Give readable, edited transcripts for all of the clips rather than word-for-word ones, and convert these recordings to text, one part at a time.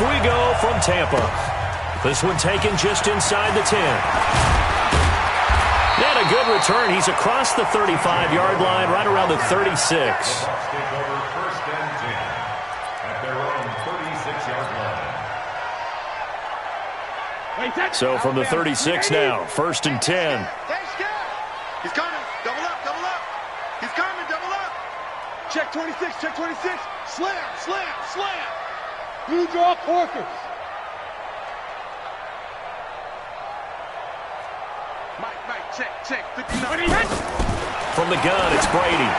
Off we go from Tampa. This one taken just inside the 10. And a good return. He's across the 35-yard line, right around the 36. So from the 36 now, 1st and 10. He's coming. Double up, double up. He's coming, double up. Check 26, check 26. Slam, slam, slam. Blue draw Corkers. Mike, check. 59. From the gun, it's Brady.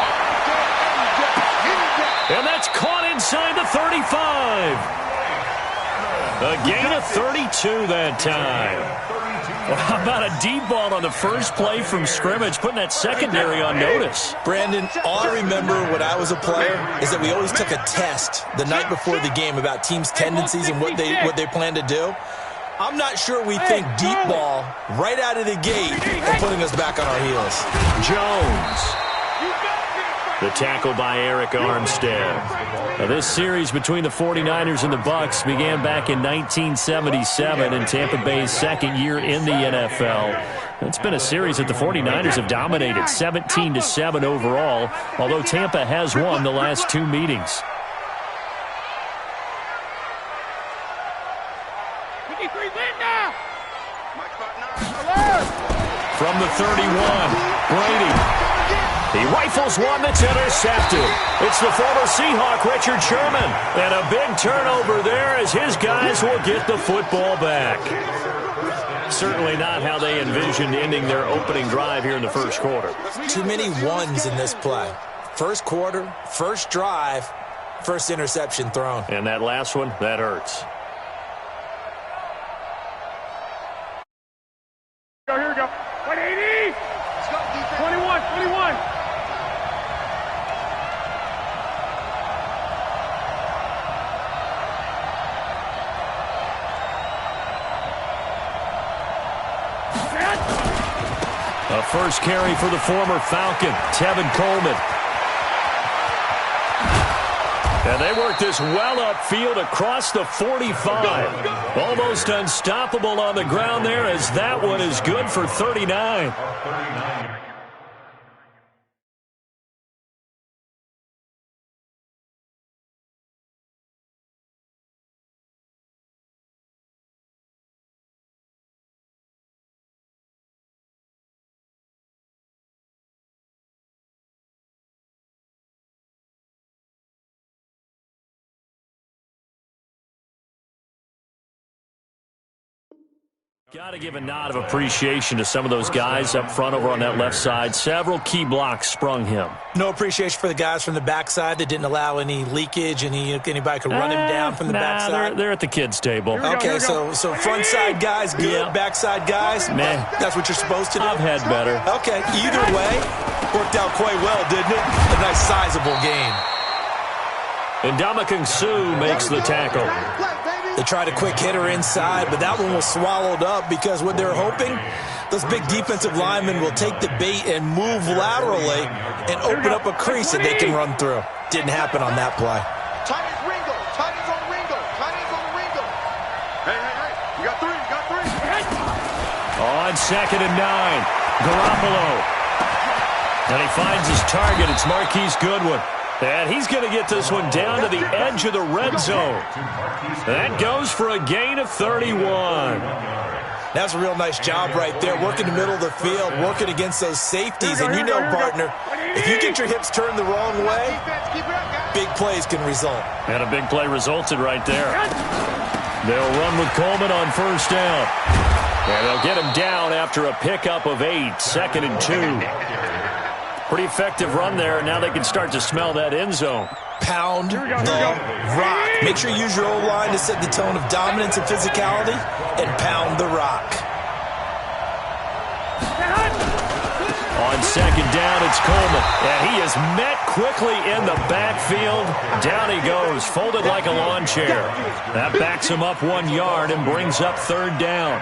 And that's caught inside the 35. A gain of 32 that time. Well, how about a deep ball on the first play from scrimmage, putting that secondary on notice? Brandon, all I remember when I was a player is that we always took a test the night before the game about teams' tendencies and what they plan to do. I'm not sure we think deep ball right out of the gate and putting us back on our heels. Jones. The tackle by Eric Armstead. Now, this series between the 49ers and the Bucs began back in 1977 in Tampa Bay's second year in the NFL. It's been a series that the 49ers have dominated, 17-7 overall, although Tampa has won the last two meetings. From the 31, Brady. He rifles one that's intercepted. It's the former Seahawk, Richard Sherman. And a big turnover there as his guys will get the football back. Certainly not how they envisioned ending their opening drive here in the first quarter. Too many ones in this play. First quarter, first drive, first interception thrown. And that last one, that hurts. Here we go. 180. Let's go, defense. 21. A first carry for the former Falcon, Tevin Coleman. And they work this well upfield across the 45. Almost unstoppable on the ground there as that one is good for 39. Got to give a nod of appreciation to some of those guys up front over on that left side. Several key blocks sprung him. No appreciation for the guys from the backside that didn't allow any leakage, anybody could run him down from the backside. They're at the kids' table. Okay, so front side guys good, Yeah. backside guys, Man. that's what you're supposed to do? I've had better. Okay, either way, worked out quite well, didn't it? A nice sizable gain. And Ndamukong Suh makes the tackle. They tried a quick hitter inside, but that one was swallowed up because what they're hoping, those big defensive linemen will take the bait and move laterally and open up a crease that they can run through. Didn't happen on that play. Tight ends Ringo. Tight ends on Ringo. Tight ends on Ringo. Hey. You got three. On 2nd and 9, Garoppolo. And he finds his target. It's Marquise Goodwin. And he's going to get this one down to the edge of the red zone. That goes for a gain of 31. That's a real nice job right there, working the middle of the field, working against those safeties. And you know, partner, if you get your hips turned the wrong way, big plays can result. And a big play resulted right there. They'll run with Coleman on first down. And they'll get him down after a pickup of 8, 2nd and 2. Pretty effective run there, and now they can start to smell that end zone. Pound the rock. Make sure you use your O-line to set the tone of dominance and physicality, and pound the rock. On 2nd down, it's Coleman, and he is met quickly in the backfield. Down he goes, folded like a lawn chair. That backs him up 1 yard and brings up 3rd down.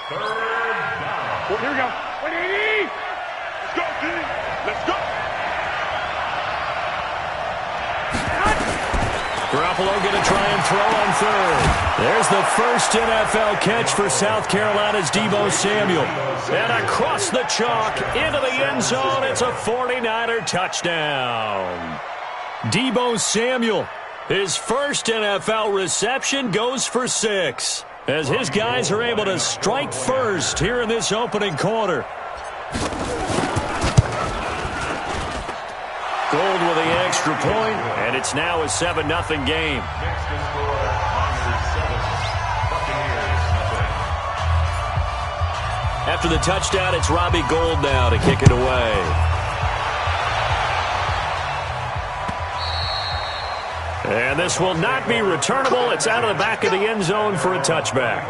Here we go. 180. Let's go, team. Let's go. Garoppolo going to try and throw on 3rd. There's the first NFL catch for South Carolina's Deebo Samuel. And across the chalk, into the end zone, it's a 49er touchdown. Deebo Samuel, his first NFL reception, goes for 6. As his guys are able to strike first here in this opening quarter. Gold with the extra point, and it's now a 7-0 game. After the touchdown, it's Robbie Gould now to kick it away. And this will not be returnable. It's out of the back of the end zone for a touchback.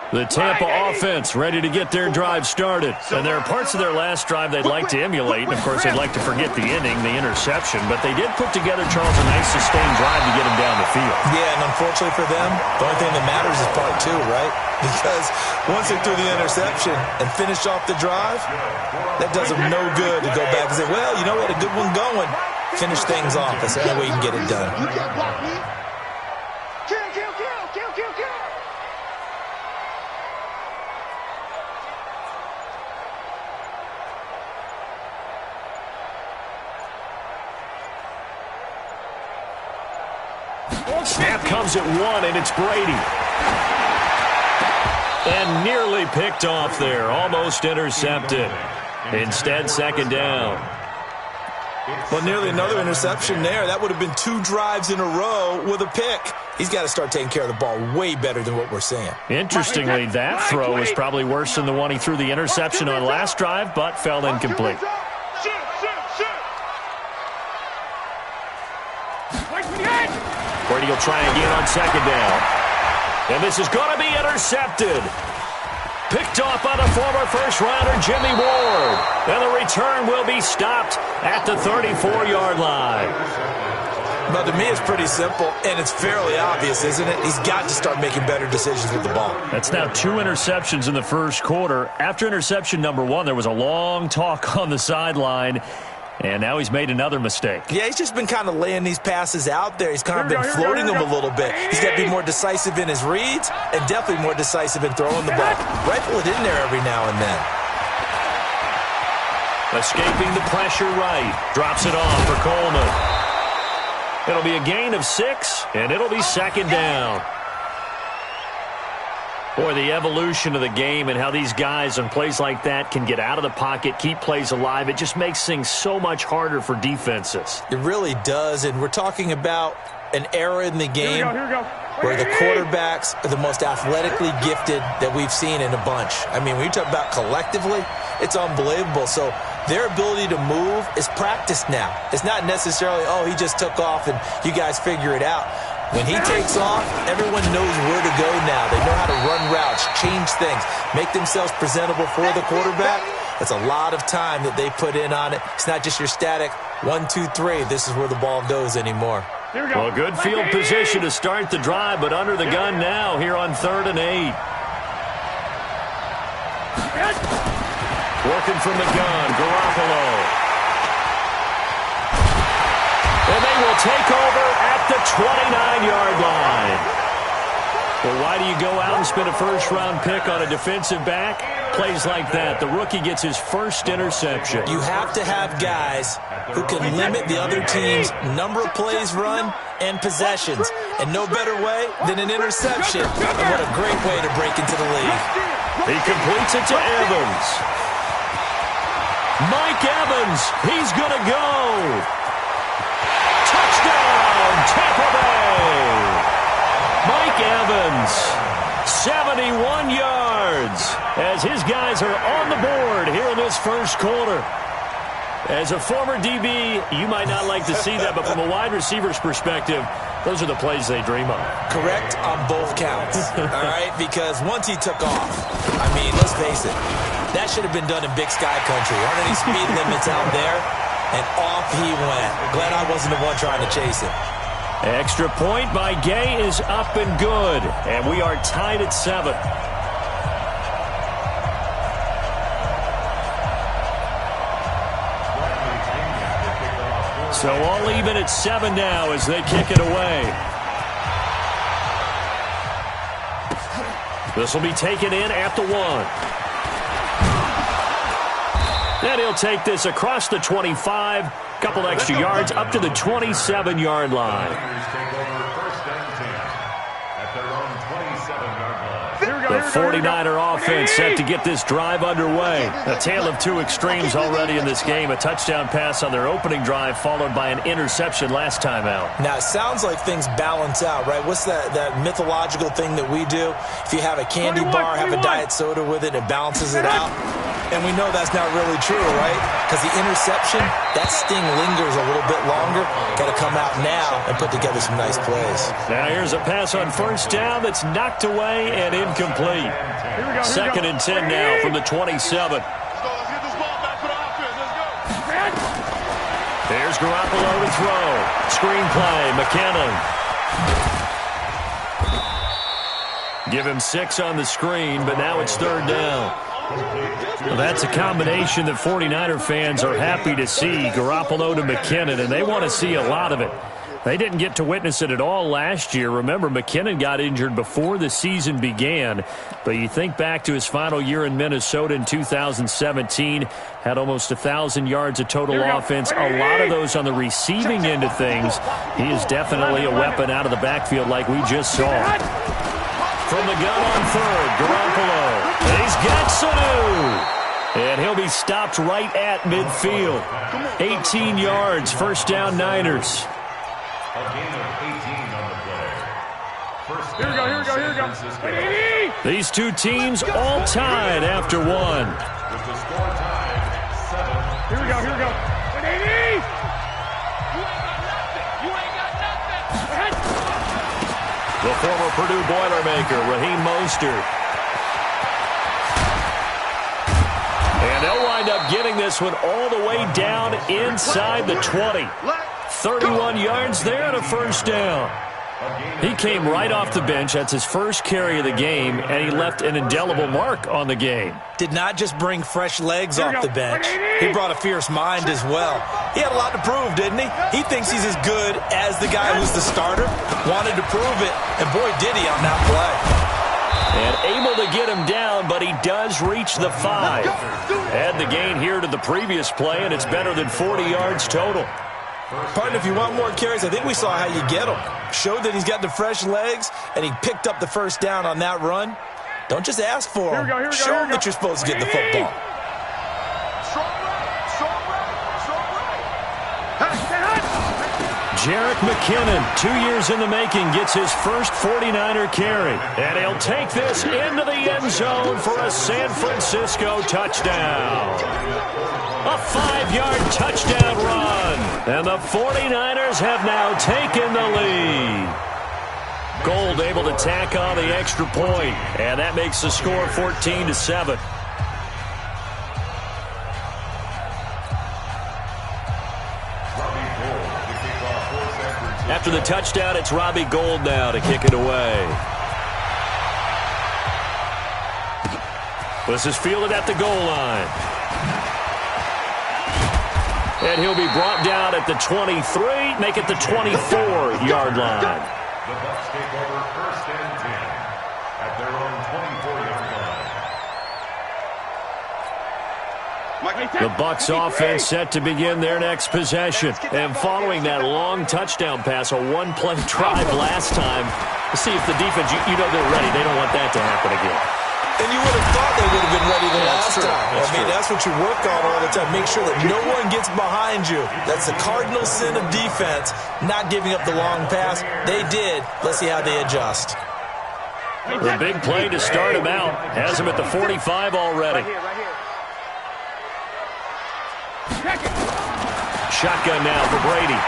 The Tampa offense ready to get their drive started. And there are parts of their last drive they'd like to emulate. And, of course, they'd like to forget the inning, the interception. But they did put together, Charles, a nice sustained drive to get them down the field. Yeah, and unfortunately for them, the only thing that matters is part 2, right? Because once they threw the interception and finished off the drive, that does them no good to go back and say, well, you know what, a good one going. Finish things off. That's the only way you can get it done. You can't block me. Kill. Snap comes at 1, and it's Brady. And nearly picked off there. Almost intercepted. Instead, second down. Well, nearly another interception there. That would have been 2 drives in a row with a pick. He's got to start taking care of the ball way better than what we're seeing. Interestingly, that throw is probably worse than the one he threw the interception on last drive, but fell incomplete. Brady will try again on second down. And this is going to be intercepted. Picked off by the former first-rounder Jimmy Ward. And the return will be stopped at the 34-yard line. Well, to me, it's pretty simple, and it's fairly obvious, isn't it? He's got to start making better decisions with the ball. That's now 2 interceptions in the first quarter. After interception number 1, there was a long talk on the sideline. And now he's made another mistake. Yeah, he's just been kind of laying these passes out there. He's kind of been floating them a little bit. He's got to be more decisive in his reads and definitely more decisive in throwing the ball. Rifle it in there every now and then. Escaping the pressure right. Drops it off for Coleman. It'll be a gain of 6, and it'll be second down. Boy, the evolution of the game and how these guys on plays like that can get out of the pocket, keep plays alive, it just makes things so much harder for defenses. It really does, and we're talking about an era in the game where the quarterbacks are the most athletically gifted that we've seen in a bunch. I mean, when you talk about collectively, it's unbelievable. So their ability to move is practiced now. It's not necessarily, oh, he just took off and you guys figure it out. When he takes off, everyone knows where to go now. They know how to run routes, change things, make themselves presentable for the quarterback. That's a lot of time that they put in on it. It's not just your static 1, 2, 3. This is where the ball goes anymore. Well, good field position to start the drive, but under the gun now here on 3rd and 8. Working from the gun, Garoppolo. And they will take over at the 29-yard line. Well, why do you go out and spend a first-round pick on a defensive back? Plays like that. The rookie gets his first interception. You have to have guys who can limit the other team's number of plays run and possessions. And no better way than an interception. And what a great way to break into the league. He completes it to Evans. Mike Evans, he's going to go. Touchdown, Tampa Bay. Mike Evans, 71 yards, as his guys are on the board here in this first quarter. As a former DB, you might not like to see that, but from a wide receiver's perspective, those are the plays they dream of. Correct on both counts, all right? Because once he took off, I mean, let's face it, that should have been done in Big Sky Country. Aren't any speed limits out there? And off he went. Glad I wasn't the one trying to chase him. Extra point by Gay is up and good. And we are tied at 7. So all even at 7 now as they kick it away. This will be taken in at the 1. And he'll take this across the 25. Couple extra yards up to the 27-yard line. The 49er offense set to get this drive underway. A tale of two extremes already in this game. A touchdown pass on their opening drive followed by an interception last time out. Now, it sounds like things balance out, right? What's that mythological thing that we do? If you have a candy bar, have a diet soda with it, it balances it out. And we know that's not really true, right? Because the interception, that sting lingers a little bit longer. Got to come out now and put together some nice plays. Now here's a pass on first down that's knocked away and incomplete. Second and 10 now from the 27. Let's get this ball back for the offense. Let's go. There's Garoppolo to throw. Screenplay, McKinnon. Give him 6 on the screen, but now it's third down. Well, that's a combination that 49er fans are happy to see. Garoppolo to McKinnon, and they want to see a lot of it. They didn't get to witness it at all last year. Remember, McKinnon got injured before the season began. But you think back to his final year in Minnesota in 2017, had almost 1,000 yards of total offense, a lot of those on the receiving end of things. He is definitely a weapon out of the backfield like we just saw. From the gun on third, Garoppolo. He's got Sanu. And he'll be stopped right at midfield. 18 yards, first down Niners. Here we go. These two teams all tied after 1. Here we go. The former Purdue Boilermaker, Raheem Mostert. And they'll wind up getting this one all the way down inside the 20. 31 yards there and a first down. He came right off the bench. That's his first carry of the game, and he left an indelible mark on the game. Did not just bring fresh legs off the bench. He brought a fierce mind as well. He had a lot to prove, didn't he? He thinks he's as good as the guy who's the starter. Wanted to prove it, and boy, did he on that play. And able to get him down, but he does reach the 5. Add the gain here to the previous play, and it's better than 40 yards total. Partner, if you want more carries, I think we saw how you get him. Showed that he's got the fresh legs, and he picked up the first down on that run. Don't just ask for him. Show him that you're supposed to get the football. Jerick McKinnon, 2 years in the making, gets his first 49er carry. And he'll take this into the end zone for a San Francisco touchdown. A 5-yard touchdown run. And the 49ers have now taken the lead. Gold able to tack on the extra point. And that makes the score 14-7. After the touchdown, it's Robbie Gould now to kick it away. This is fielded at the goal line. And he'll be brought down at the 23, make it the 24-yard line. The Bucs take over first and 10 at their own 24-yard line. The Bucs offense set to begin their next possession. And following that long touchdown pass, a one-play drive last time, see if the defense, you know they're ready. They don't want that to happen again. And you would have thought they would have been ready the last time. That's what you work on all the time. Make sure that no one gets behind you. That's the cardinal sin of defense, not giving up the long pass. They did. Let's see how they adjust. The big play to start him out. Has him at the 45 already. Shotgun now for Brady.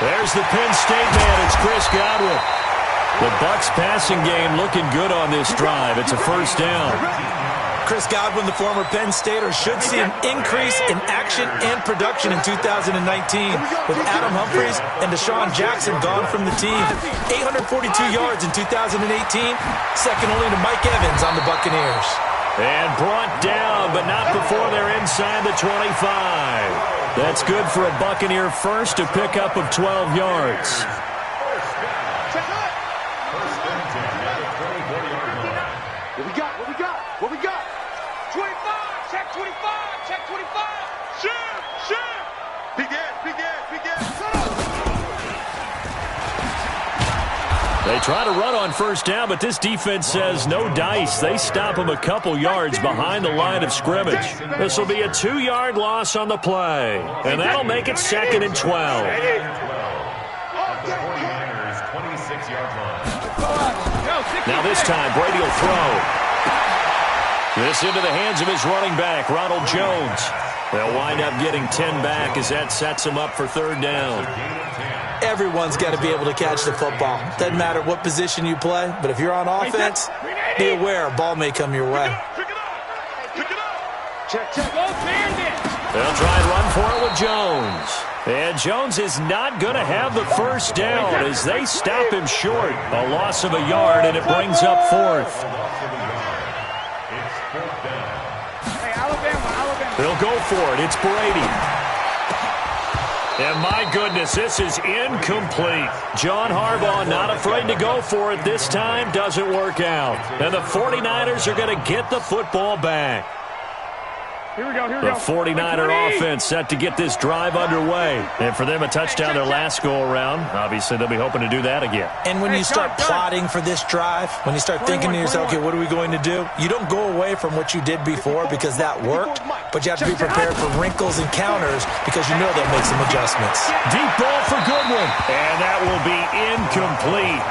There's the Penn State man. It's Chris Godwin. The Bucs passing game looking good on this drive. It's a first down. Chris Godwin, the former Penn Stater, should see an increase in action and production in 2019 with Adam Humphries and Deshaun Jackson gone from the team. 842 yards in 2018, second only to Mike Evans on the Buccaneers. And brought down, but not before they're inside the 25. That's good for a Buccaneer first, a pickup of 12 yards. What we got? 25, check 25, check 25. Shoot. Begin. They try to run on first down, but this defense says no dice. They stop them a couple yards behind the line of scrimmage. This will be a 2-yard loss on the play, and that'll make it 2nd and 12. Now this time, Brady will throw. This into the hands of his running back, Ronald Jones. They'll wind up getting 10 back as that sets them up for 3rd down. Everyone's got to be able to catch the football. Doesn't matter what position you play, but if you're on offense, be aware a ball may come your way. Pick it up. Check. They'll try and run for it with Jones. And Jones is not going to have the first down as they stop him short. A loss of a yard, and it brings up 4th. They'll go for it. It's Brady. And my goodness, this is incomplete. John Harbaugh not afraid to go for it this time. Doesn't work out. And the 49ers are going to get the football back. Here we go. The 49er offense set to get this drive underway. And for them, a touchdown their last go-around. Obviously, they'll be hoping to do that again. And when you start plotting for this drive, when you start thinking to yourself, okay, what are we going to do? You don't go away from what you did before because that worked, but you have to be prepared for wrinkles and counters because you know they'll make some adjustments. Deep ball for Goodwin. And that will be incomplete.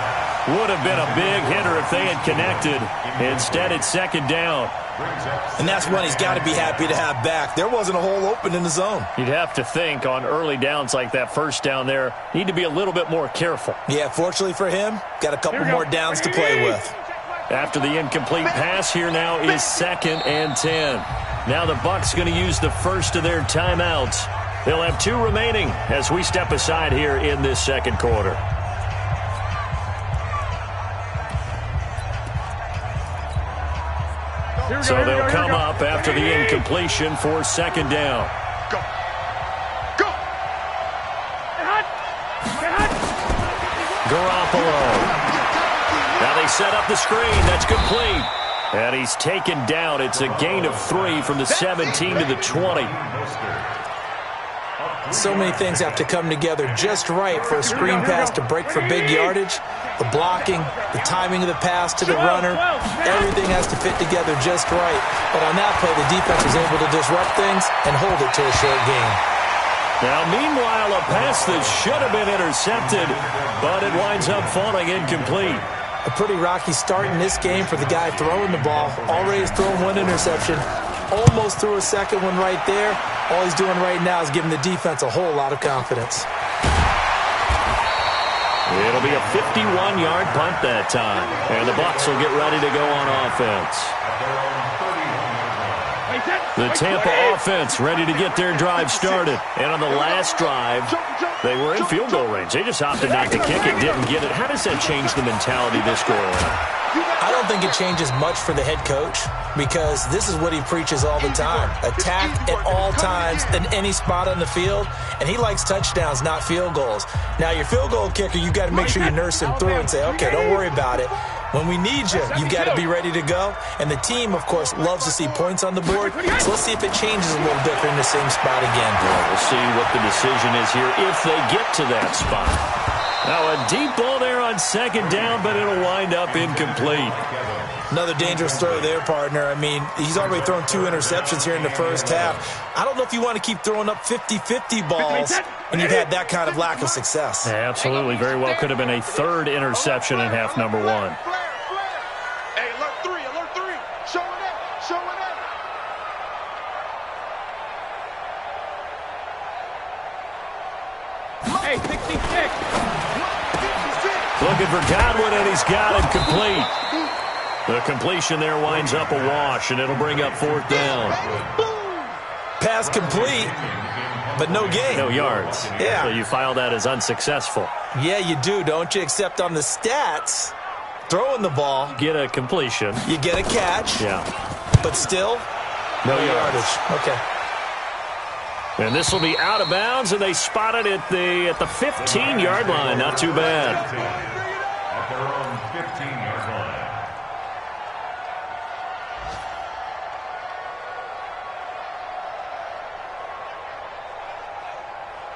Would have been a big hitter if they had connected. Instead, it's 2nd down. And that's one he's got to be happy to have back. There wasn't a hole open in the zone. You'd have to think on early downs like that, first down there, need to be a little bit more careful. Yeah, fortunately for him, got a couple more downs to play with. After the incomplete pass, here now is 2nd and 10. Now the Bucs going to use the first of their timeouts. They'll have 2 remaining as we step aside here in this 2nd quarter. So they'll come up after the incompletion for 2nd down. Go. Garoppolo. Now they set up the screen. That's complete. And he's taken down. It's a gain of 3 from the 17 to the 20. So many things have to come together just right for a screen pass to break for big yardage. The blocking, the timing of the pass to the runner, everything has to fit together just right. But on that play, the defense was able to disrupt things and hold it to a short gain. Now, meanwhile, a pass that should have been intercepted, but it winds up falling incomplete. A pretty rocky start in this game for the guy throwing the ball. Already has thrown 1 interception. Almost threw a 2nd one right there. All he's doing right now is giving the defense a whole lot of confidence. It'll be a 51-yard punt that time. And the Bucs will get ready to go on offense. The Tampa offense ready to get their drive started. And on the last drive, they were in field goal range. They just opted not to kick it, didn't get it. How does that change the mentality this go around? I don't think it changes much for the head coach because this is what he preaches all the time. Attack at all times in any spot on the field, and he likes touchdowns, not field goals. Now, your field goal kicker, you've got to make sure you nurse him through and say, okay, don't worry about it. When we need you, you've got to be ready to go. And the team, of course, loves to see points on the board. So let's see if it changes a little different in the same spot again. Well, we'll see what the decision is here if they get to that spot. Now a deep ball there on 2nd down, but it'll wind up incomplete. Another dangerous throw there, partner. I mean, he's already thrown 2 interceptions here in the first half. I don't know if you want to keep throwing up 50-50 balls when you've had that kind of lack of success. Yeah, absolutely. Very well could have been a 3rd interception in half number 1. Hey, alert 3. Showing up. Hey, 66. Looking for Godwin, and he's got it complete. The completion there winds up a wash, and it'll bring up 4th down. Pass complete, but no gain. No yards. Yeah. So you file that as unsuccessful. Yeah, you do, don't you? Except on the stats, throwing the ball. Get a completion. You get a catch. Yeah. but still, no yardage. Okay. And this will be out of bounds, and they spot it at the 15-yard line. Not too bad. At their own 15-yard line.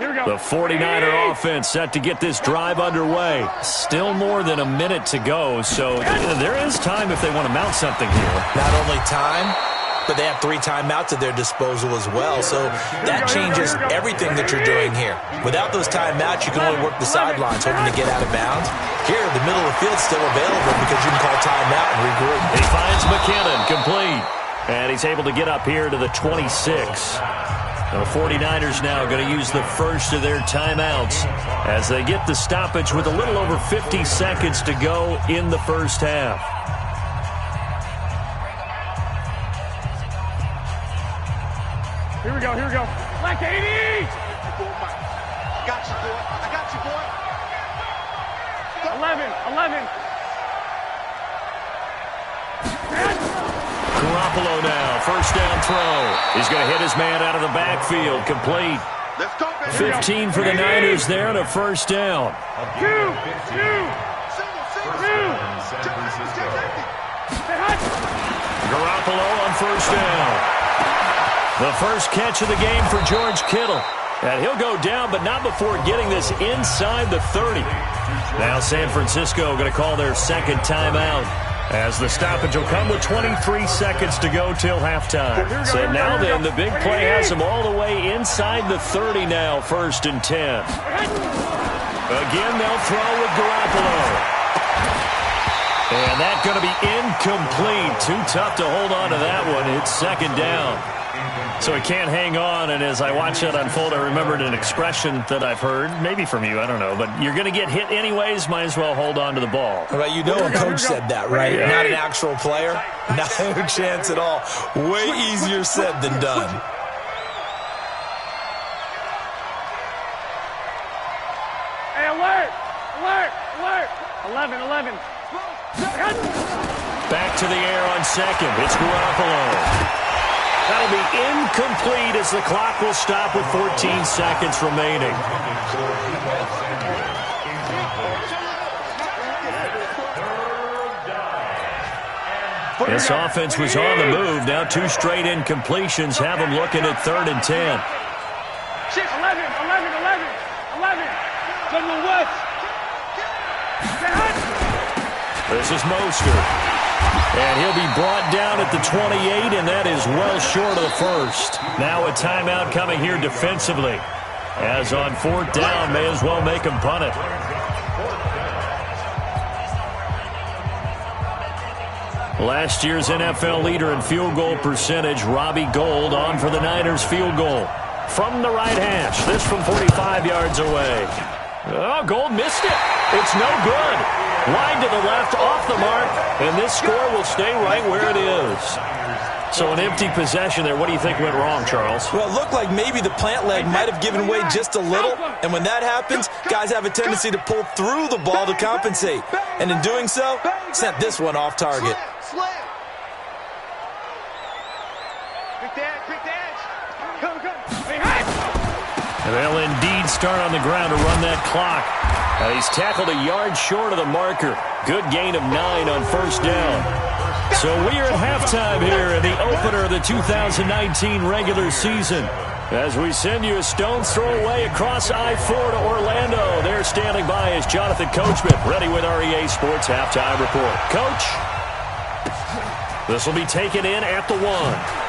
The 49er offense set to get this drive underway. Still more than a minute to go, so there is time if they want to mount something here. Not only time, but they have 3 timeouts at their disposal as well, so that changes everything that you're doing here. Without those timeouts, you can only work the sidelines, hoping to get out of bounds. Here, the middle of the field's still available because you can call timeout and regroup. He finds McKinnon, complete. And he's able to get up here to the 26. The 49ers now going to use the first of their timeouts as they get the stoppage with a little over 50 seconds to go in the first half. Here we go, here we go. Black 80! I got you, boy. I got you, boy. 11. Garoppolo now, first down throw. He's going to hit his man out of the backfield, complete. Let's go, baby. 15 for the Niners there and a first down. Single. Garoppolo on first down. The first catch of the game for George Kittle. And he'll go down, but not before getting this inside the 30. Now San Francisco going to call their second timeout, as the stoppage will come with 23 seconds to go till halftime. So now then, the big play has them all the way inside the 30 now, 1st and 10. Again, they'll throw with Garoppolo. And that's going to be incomplete. Too tough to hold on to that one. It's second down. So he can't hang on, and as I watch that unfold, I remembered an expression that I've heard, maybe from you, I don't know, but you're going to get hit anyways, might as well hold on to the ball. Well, you know a coach said that, right? Yeah. Not an actual player. No chance at all. Way easier said than done. Hey, alert! 11. Back to the air on second. It's Garoppolo. That'll be incomplete as the clock will stop with 14 seconds remaining. This offense was on the move. Now 2 straight incompletions have them looking at 3rd and 10. 11. General West. This is Mostert. And he'll be brought down at the 28, and that is well short of the first. Now a timeout coming here defensively. As on 4th down, may as well make him punt it. Last year's NFL leader in field goal percentage, Robbie Gould, on for the Niners field goal. From the right hash, this from 45 yards away. Oh, Gould missed it. It's no good. Wide to the left, off the mark, and this score will stay right where it is. So an empty possession there. What do you think went wrong, Charles? Well, it looked like maybe the plant leg might have given way just a little, and when that happens, guys have a tendency to pull through the ball to compensate. And in doing so, sent this one off target. And they'll indeed start on the ground to run that clock. And he's tackled a yard short of the marker. Good gain of 9 on first down. So we are at halftime here in the opener of the 2019 regular season. As we send you a stone's throw away across I-4 to Orlando. There standing by is Jonathan Coachman, ready with REA Sports Halftime Report. Coach, this will be taken in at the 1.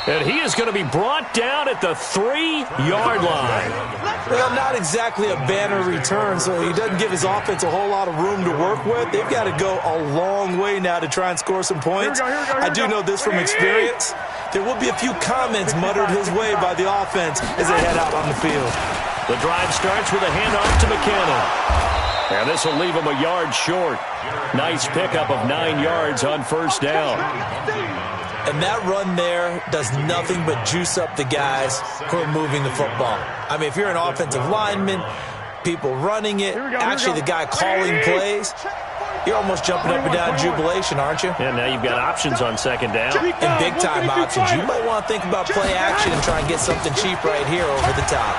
And he is going to be brought down at the 3-yard line. Well, not exactly a banner return, so he doesn't give his offense a whole lot of room to work with. They've got to go a long way now to try and score some points. I do know this from experience. There will be a few comments muttered his way by the offense as they head out on the field. The drive starts with a handoff to McKinnon. And this will leave him a yard short. Nice pickup of 9 yards on first down. And that run there does nothing but juice up the guys who are moving the football. I mean, if you're an offensive lineman, people running it, actually the guy calling plays, You're almost jumping up and down in jubilation, aren't you? And now you've got options on second down. And big-time options. You might want to think about play action and try and get something cheap right here over the top.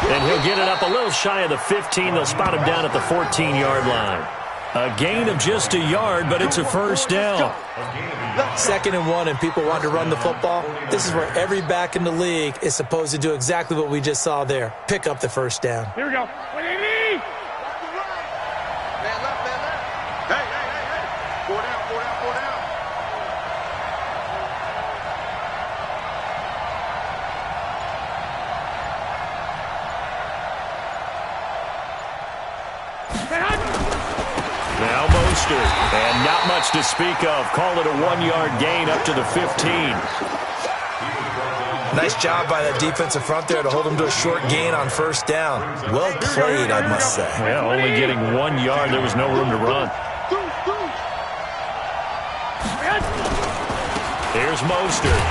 And he'll get it up a little shy of the 15. They'll spot him down at the 14-yard line. A gain of just a yard, but it's a first down. 2nd and 1, and people want to run the football. This is where every back in the league is supposed to do exactly what we just saw there. Pick up the first down. Here we go. Now Mostert, and not much to speak of. Call it a 1-yard gain up to the 15. Nice job by that defensive front there to hold him to a short gain on first down. Well played, I must say. Yeah, only getting 1 yard. There was no room to run. Here's Mostert.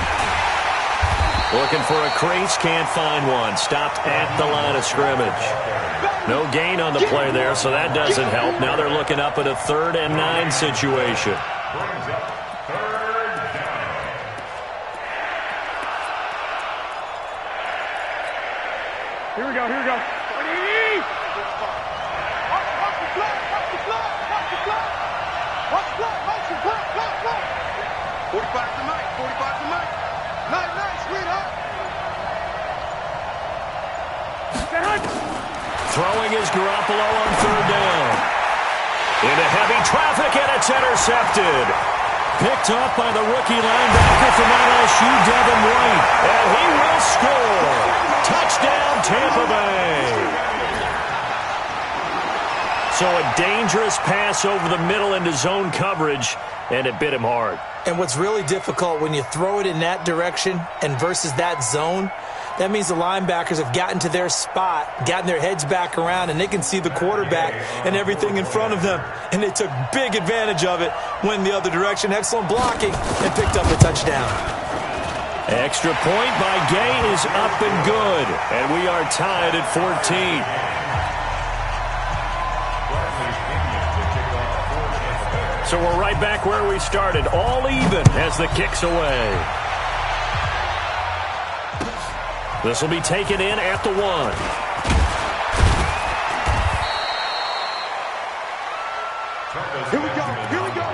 Looking for a crease, can't find one. Stopped at the line of scrimmage. No gain on the play there, so that doesn't help. Now they're looking up at a 3rd and 9 situation. Here we go, here we go. 45 to Mike, 45 to Mike. Nice, sweetheart. Throwing is Garoppolo on 3rd down. Into heavy traffic, and it's intercepted. Picked off by the rookie linebacker from LSU, Devin White. And he will score. Touchdown, Tampa Bay. So a dangerous pass over the middle into zone coverage, and it bit him hard. And what's really difficult when you throw it in that direction and versus that zone, that means the linebackers have gotten to their spot, gotten their heads back around, and they can see the quarterback and everything in front of them. And they took big advantage of it, went the other direction. Excellent blocking, and picked up a touchdown. Extra point by Gay is up and good. And we are tied at 14. So we're right back where we started, all even as the kick's away. This will be taken in at the 1. Here we go, here we go.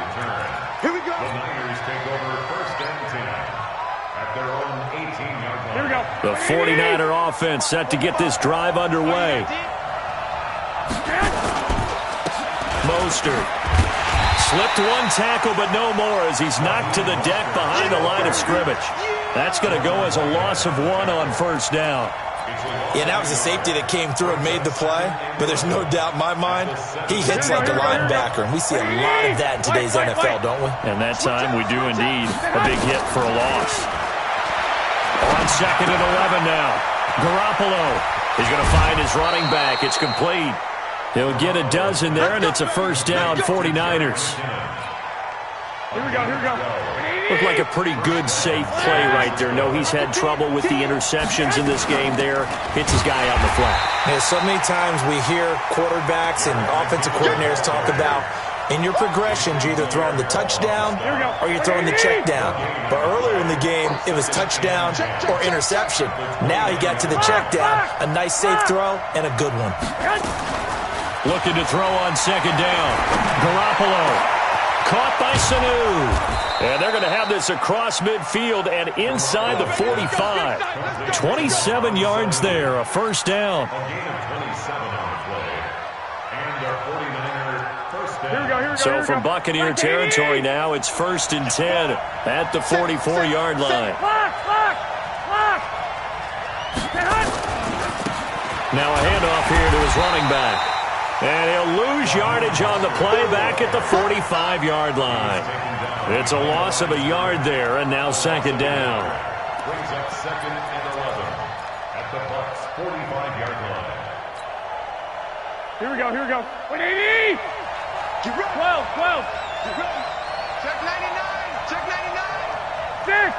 Here we go. The Niners take over 1st and 10 at their own 18-yard line. Here we go. The 49er offense set to get this drive underway. Mostert. Slipped one tackle, but no more as he's knocked to the deck behind the line of scrimmage. That's going to go as a loss of 1 on 1st down. Yeah, that was a safety that came through and made the play, but there's no doubt in my mind he hits like a linebacker, and we see a lot of that in today's NFL, don't we? And that time we do indeed. A big hit for a loss. On 2nd and 11 now. Garoppolo is going to find his running back. It's complete. He'll get a dozen there, and it's a first down, 49ers. Here we go, here we go. Looked like a pretty good, safe play right there. No, he's had trouble with the interceptions in this game there. Hits his guy out in the flat. Yeah, so many times we hear quarterbacks and offensive coordinators talk about in your progressions, you're either throwing the touchdown or you're throwing the check down. But earlier in the game, it was touchdown or interception. Now he got to the check down. A nice, safe throw and a good one. Looking to throw on 2nd down. Garoppolo. Caught by Sanu. And they're going to have this across midfield and inside the 45. 27 yards there, a first down. A gain of 27 on the play. And our 49er first down. Here we go, here we go. So from Buccaneer territory now, it's 1st and 10 at the 44-yard line. Now a handoff here to his running back. And he'll lose yardage on the play back at the 45-yard line. It's a loss of a yard there, and now 2nd down. Brings up 2nd and 11 at the Bucs' 45-yard line. Here we go, here we go. 180! 12, 12. Check 99, check 99. 6.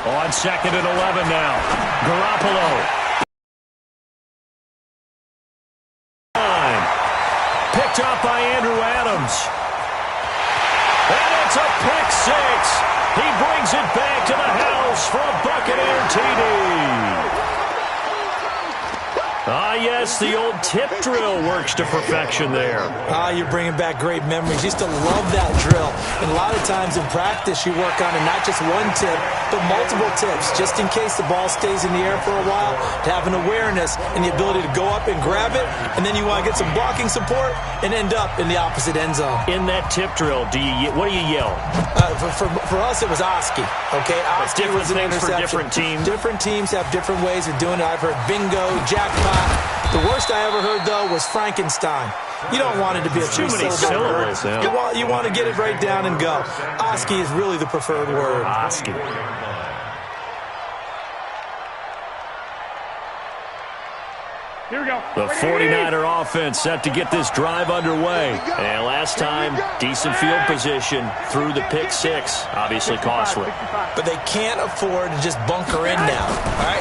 On 2nd and 11 now. Garoppolo. Jones. And it's a pick six. He brings it back to the house for a Buccaneer TD. Ah, yes, the old tip drill works to perfection there. You're bringing back great memories. Used to love that drill. And a lot of times in practice, you work on it, not just one tip, but multiple tips, just in case the ball stays in the air for a while, to have an awareness and the ability to go up and grab it, and then you want to get some blocking support and end up in the opposite end zone. In that tip drill, what do you yell? For us, it was Oski. Okay, Oski was an interception. For different teams. Different teams have different ways of doing it. I've heard bingo, jackpot. The worst I ever heard, though, was Frankenstein. You don't want it to be a too many syllables. Yeah. You want to get it right down and go. Oski is really the preferred word. Oski. Here we go. The 49er offense set to get this drive underway. And last time, decent field position through the pick six. Obviously costly. But they can't afford to just bunker in now. All right,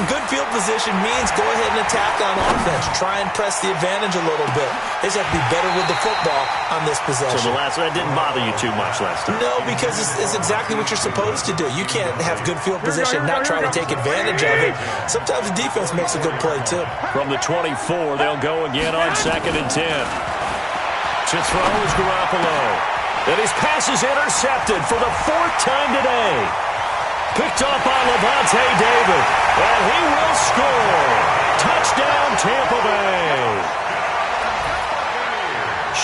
good field position means go ahead and attack on offense. Try and press the advantage a little bit. They just have to be better with the football on this possession. So that didn't bother you too much last time? No, because it's exactly what you're supposed to do. You can't have good field position and not try to take advantage of it. Sometimes the defense makes a good play, too. From the 24, they'll go again on 2nd and 10. To throw is Garoppolo. And his pass is intercepted for the 4th time today. Picked up by Levante David. And he will score. Touchdown, Tampa Bay.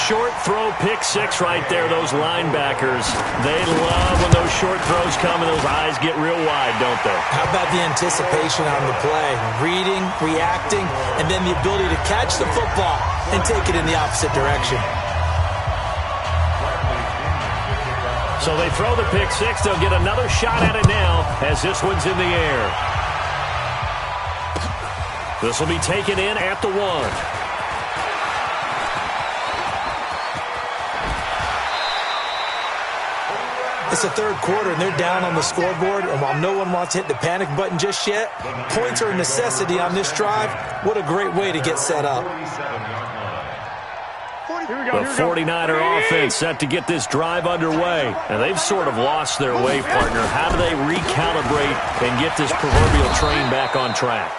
Short throw, pick six right there, those linebackers. They love when those short throws come and those eyes get real wide, don't they? How about the anticipation on the play? Reading, reacting, and then the ability to catch the football and take it in the opposite direction. So they throw the pick six. They'll get another shot at it now as this one's in the air. This will be taken in at the 1. It's the third quarter, and they're down on the scoreboard. And while no one wants to hit the panic button just yet, points are a necessity on this drive. What a great way to get set up. The 49er offense set to get this drive underway. And they've sort of lost their way, partner. How do they recalibrate and get this proverbial train back on track?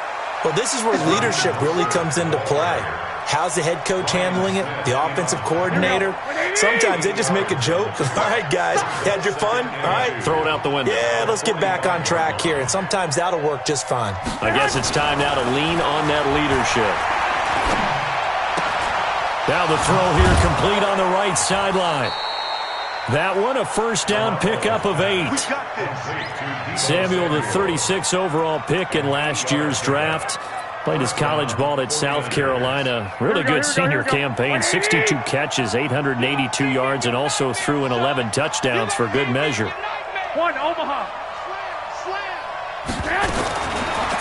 Well, this is where leadership really comes into play. How's the head coach handling it? The offensive coordinator? Sometimes they just make a joke. All right, guys, you had your fun? All right. Throw it out the window. Yeah, let's get back on track here. And sometimes that'll work just fine. I guess it's time now to lean on that leadership. Now the throw here complete on the right sideline. That one, a first down pickup of 8. Samuel, the 36 overall pick in last year's draft. Played his college ball at South Carolina. Really good senior campaign. 62 catches, 882 yards, and also threw in 11 touchdowns for good measure. One, Omaha.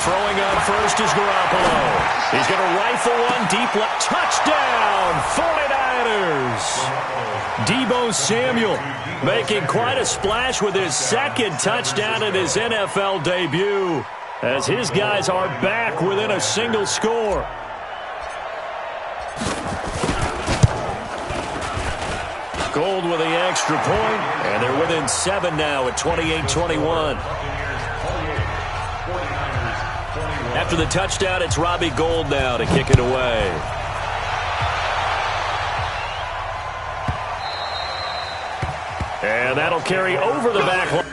Throwing on first is Garoppolo. He's going to rifle one deep left. Touchdown, 49ers. Deebo Samuel making quite a splash with his second touchdown in his NFL debut, as his guys are back within a single score. Gold with the extra point, and they're within 7 now at 28-21. After the touchdown, it's Robbie Gould now to kick it away. And that'll carry over the back line.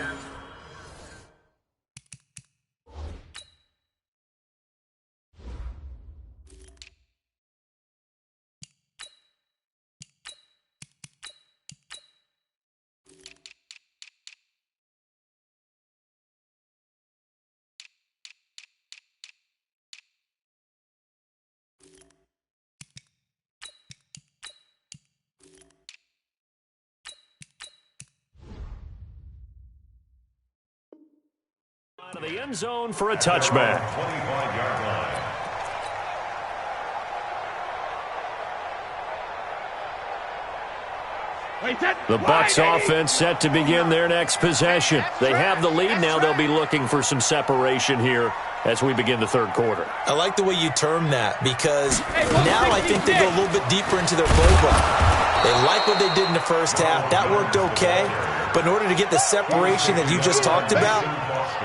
To the end zone for a touchback. The Bucs offense set to begin their next possession. They have the lead now. They'll be looking for some separation here as we begin the third quarter. I like the way you term that, because now I think they go a little bit deeper into their playbook. They like what they did in the first half. That worked okay. But in order to get the separation that you just talked about,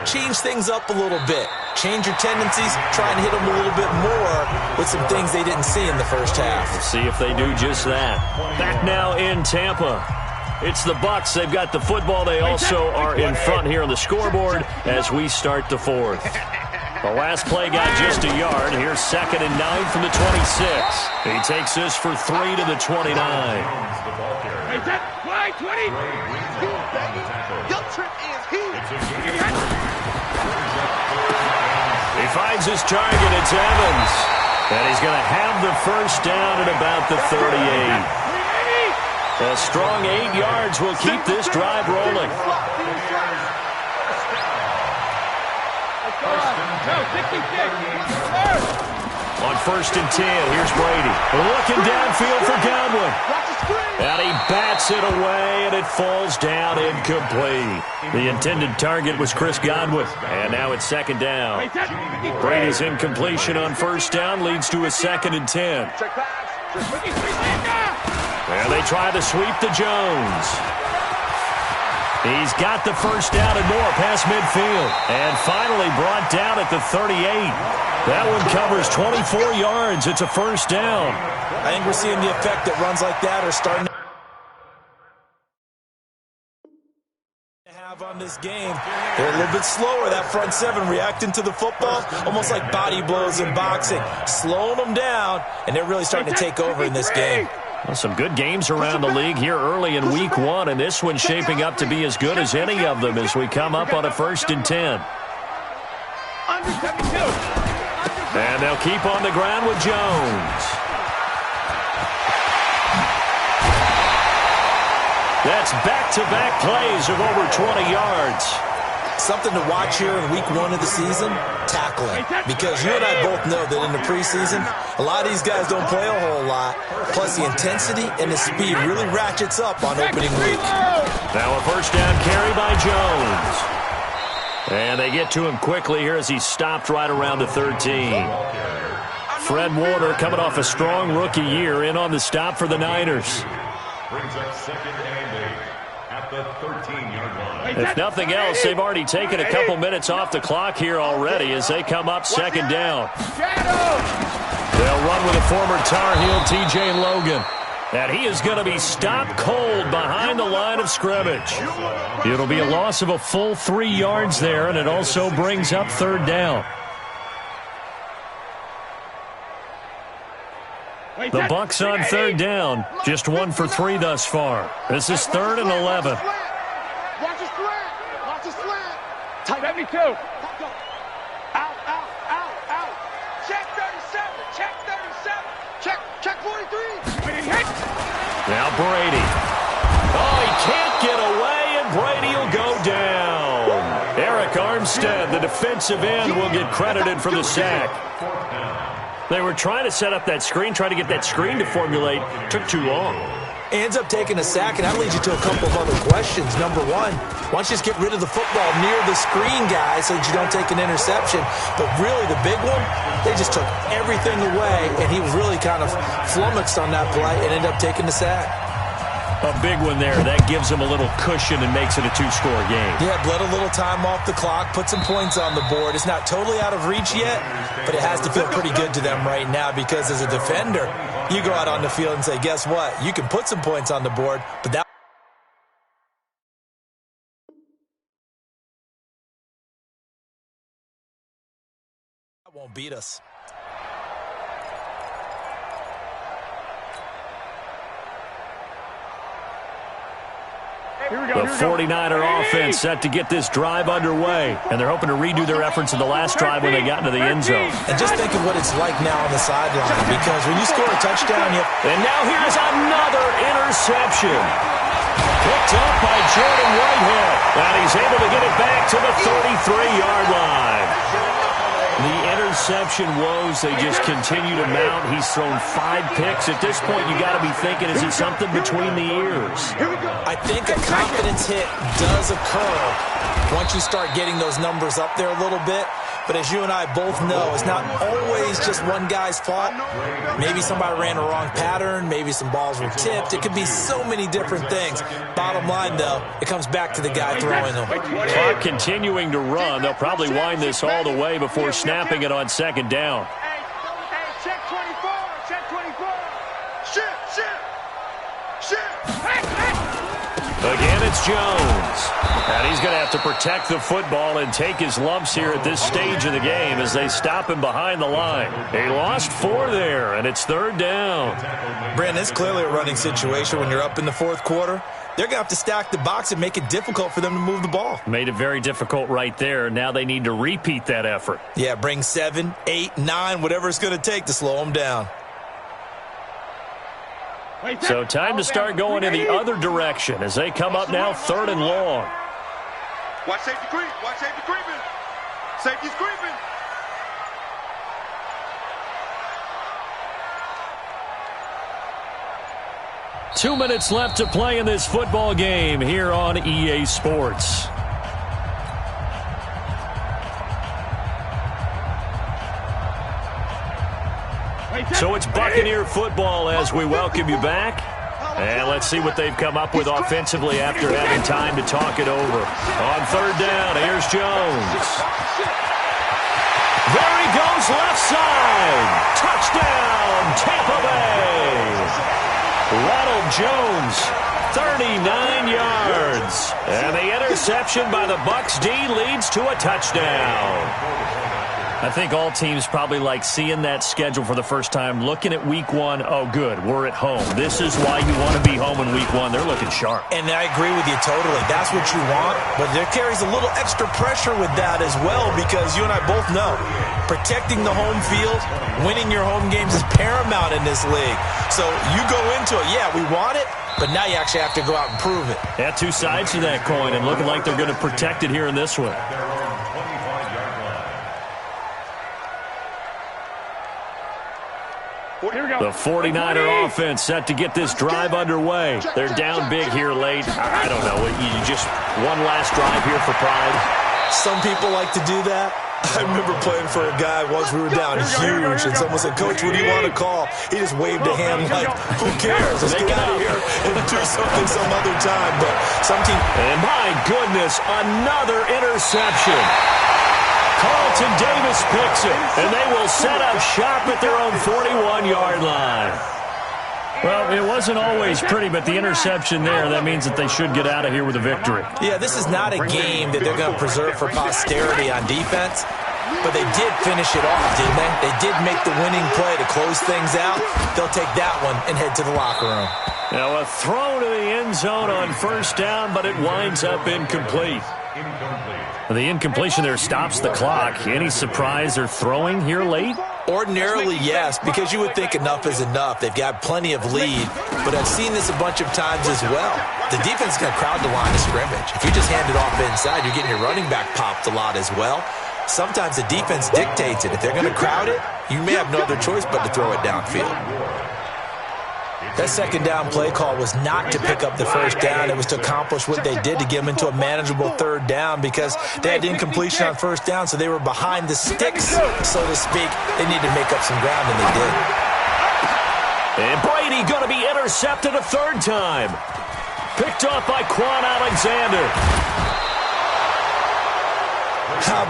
change things up a little bit. Change your tendencies. Try and hit them a little bit more with some things they didn't see in the first half. We'll see if they do just that. Back now in Tampa. It's the Bucks. They've got the football. They also are in front here on the scoreboard as we start the fourth. The last play got just a yard. Here's 2nd and 9 from the 26. He takes this for 3 to the 29. Why, 20? Guilt trip is here. He finds his target. It's Evans. And he's going to have the first down at about the 38. A strong 8 yards will keep this drive rolling. On 1st and 10, here's Brady. Looking downfield for Godwin. And he bats it away, and it falls down incomplete. The intended target was Chris Godwin. And now it's 2nd down. Brady's incompletion on 1st down leads to a 2nd and 10. And they try to sweep to Jones. He's got the first down and more past midfield. And finally brought down at the 38. That one covers 24 yards. It's a first down. I think we're seeing the effect that runs like that are starting to have on this game. They're a little bit slower, that front 7, reacting to the football, almost like body blows in boxing, slowing them down, and they're really starting to take over in this game. Well, some good games around the league here early in week 1, and this one's shaping up to be as good as any of them as we come up on a 1st and 10. And they'll keep on the ground with Jones. That's back-to-back plays of over 20 yards. Something to watch here in week 1 of the season, tackling. Because you and I both know that in the preseason, a lot of these guys don't play a whole lot. Plus the intensity and the speed really ratchets up on opening week. Now a first down carry by Jones. And they get to him quickly here as he's stopped right around the 13. Fred Warner coming off a strong rookie year in on the stop for the Niners. Brings up 2nd and 8 at the 13-yard line. If nothing else, they've already taken a couple minutes off the clock here already as they come up 2nd down. They'll run with a former Tar Heel, T.J. Logan. And he is going to be stopped cold behind the line of scrimmage. It'll be a loss of a full 3 yards there, and it also brings up 3rd down. The Bucks on 3rd down, just 1 for 3 thus far. This is 3rd and 11. Watch his slant. Watch his slant. 72. Out, out, out, out. Check 37. Check 37. Check 43. Now Brady. Oh, he can't get away, and Brady will go down. Eric Armstead, the defensive end, will get credited for the sack. They were trying to set up that screen, trying to get that screen to formulate. Took too long. Ends up taking a sack, and that leads you to a couple of other questions. Number 1, why don't you just get rid of the football near the screen guy so that you don't take an interception? But really, the big one, they just took everything away, and he was really kind of flummoxed on that play and ended up taking the sack. A big one there. That gives them a little cushion and makes it a 2-score game. Yeah, bled a little time off the clock, put some points on the board. It's not totally out of reach yet, but it has to feel pretty good to them right now because as a defender, you go out on the field and say, guess what? You can put some points on the board, but that won't beat us. The 49er offense set to get this drive underway, and they're hoping to redo their efforts in the last drive when they got into the end zone. And just think of what it's like now on the sideline, because when you score a touchdown, and now here's another interception. Picked up by Jordan Whitehead, and he's able to get it back to the 33-yard line. The interception woes, they just continue to mount. He's thrown 5 picks. At this point, you got to be thinking, is it something between the ears? I think a confidence hit does occur once you start getting those numbers up there a little bit. But as you and I both know, it's not always just one guy's fault. Maybe somebody ran a wrong pattern. Maybe some balls were tipped. It could be so many different things. Bottom line, though, it comes back to the guy throwing them. Clock continuing to run. They'll probably wind this all the way before snapping it on second down. Check 24. Check 24. Shit. Again, it's Jones. And he's going to have to protect the football and take his lumps here at this stage of the game as they stop him behind the line. They lost 4 there, and it's third down. Brandon, it's clearly a running situation when you're up in the fourth quarter. They're going to have to stack the box and make it difficult for them to move the ball. Made it very difficult right there. Now they need to repeat that effort. Yeah, bring 7, 8, 9, whatever it's going to take to slow them down. So time to start going in the other direction as they come up now third and long. Watch safety creep. Watch safety creeping. Safety's creeping. Two minutes left to play in this football game here on EA Sports. So it's Buccaneer football as we welcome you back. And let's see what they've come up with offensively after having time to talk it over. On third down, here's Jones. There he goes, left side. Touchdown, Tampa Bay. Ronald Jones, 39 yards. And the interception by the Bucs D leads to a touchdown. I think all teams probably like seeing that schedule for the first time, looking at week 1. Oh, good, we're at home. This is why you want to be home in week 1. They're looking sharp. And I agree with you totally. That's what you want, but there carries a little extra pressure with that as well because you and I both know protecting the home field, winning your home games is paramount in this league. So you go into it, yeah, we want it, but now you actually have to go out and prove it. Yeah, two sides to that coin, and looking like they're going to protect it here in this one. The 49er offense set to get this drive underway. They're down big here late. I don't know. You just one last drive here for pride. Some people like to do that. I remember playing for a guy once we were down huge, and someone said, "Coach, what do you want to call?" He just waved a hand like, "Who cares? Let's get out of here and do something some other time." But some team... And my goodness, another interception. Carlton Davis picks it, and they will set up shop at their own 41-yard line. Well, it wasn't always pretty, but the interception there, that means that they should get out of here with a victory. Yeah, this is not a game that they're going to preserve for posterity on defense, but they did finish it off, didn't they? They did make the winning play to close things out. They'll take that one and head to the locker room. Now a throw to the end zone on first down, but it winds up incomplete. The incompletion there stops the clock. Any surprise they're throwing here late? Ordinarily, yes, because you would think enough is enough. They've got plenty of lead, but I've seen this a bunch of times as well. The defense is going to crowd the line of scrimmage. If you just hand it off inside, you're getting your running back popped a lot as well. Sometimes the defense dictates it. If they're going to crowd it, you may have no other choice but to throw it downfield. That second down play call was not to pick up the first down. It was to accomplish what they did to get them into a manageable third down because they had incompletion on first down, so they were behind the sticks, so to speak. They needed to make up some ground, and they did. And Brady going to be intercepted a third time. Picked off by Quan Alexander.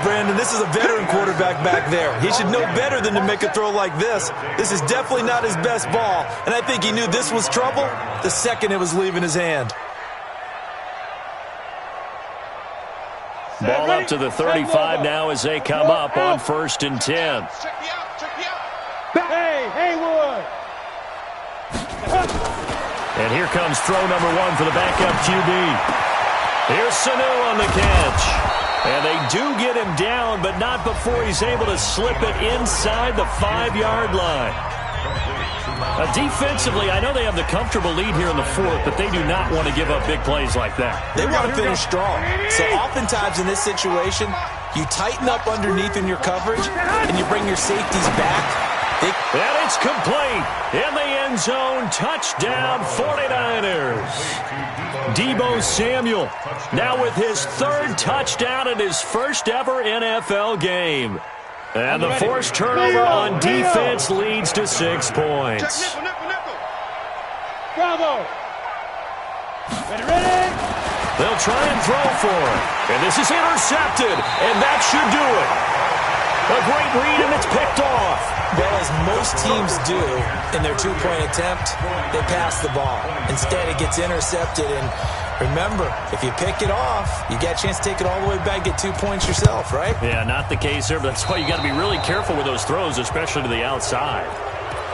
Brandon, this is a veteran quarterback back there. He should know better than to make a throw like this. This is definitely not his best ball, and I think he knew this was trouble the second it was leaving his hand. Ball up to the 35 now as they come up on 1st and 10. Hey, Haywood. And here comes throw number 1 for the backup QB. Here's Sanu on the catch. And they do get him down, but not before he's able to slip it inside the 5-yard line. Defensively, I know they have the comfortable lead here in the 4th, but they do not want to give up big plays like that. They want to finish strong. So oftentimes in this situation, you tighten up underneath in your coverage, and you bring your safeties back. And it's complete. In the end zone, touchdown 49ers. Deebo Samuel, now with his third touchdown in his first ever NFL game. And the forced turnover on defense leads to 6 points. Bravo. Ready. They'll try and throw for it. And this is intercepted, and that should do it. A great read, and it's picked off. Well, as most teams do in their two-point attempt, they pass the ball. Instead, it gets intercepted. And remember, if you pick it off, you get a chance to take it all the way back, get 2 points yourself, right? Yeah, not the case there, but that's why you got to be really careful with those throws, especially to the outside.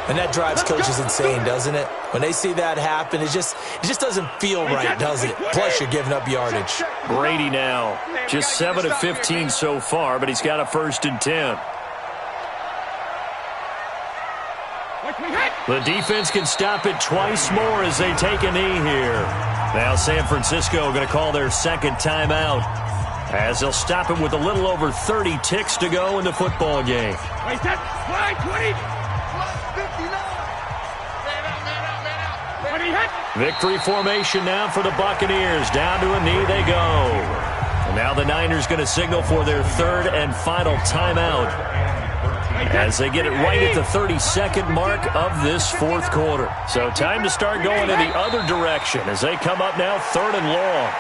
And that drives coaches insane, doesn't it? When they see that happen, it just doesn't feel right, does it? Plus, you're giving up yardage. Brady now, just 7 of 15 so far, but he's got a 1st and 10. The defense can stop it twice more as they take a knee here. Now San Francisco going to call their second timeout as they'll stop it with a little over 30 ticks to go in the football game. Victory formation now for the Buccaneers. Down to a knee they go. And now the Niners going to signal for their third and final timeout as they get it right at the 32nd mark of this fourth quarter. So time to start going in the other direction as they come up now 3rd and long.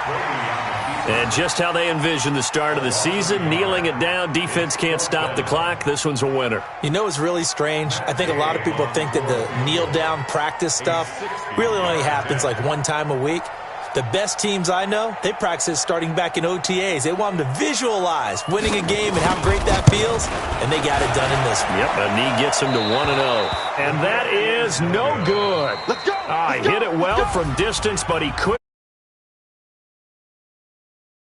And just how they envision the start of the season, kneeling it down, defense can't stop the clock. This one's a winner. You know, it's really strange. I think a lot of people think that the kneel-down practice stuff really only happens like one time a week. The best teams I know, they practice it starting back in OTAs. They want them to visualize winning a game and how great that feels, and they got it done in this one. Yep, a knee gets him to 1-0. And that is no good. Let's go. He hit it well from distance, but he couldn't.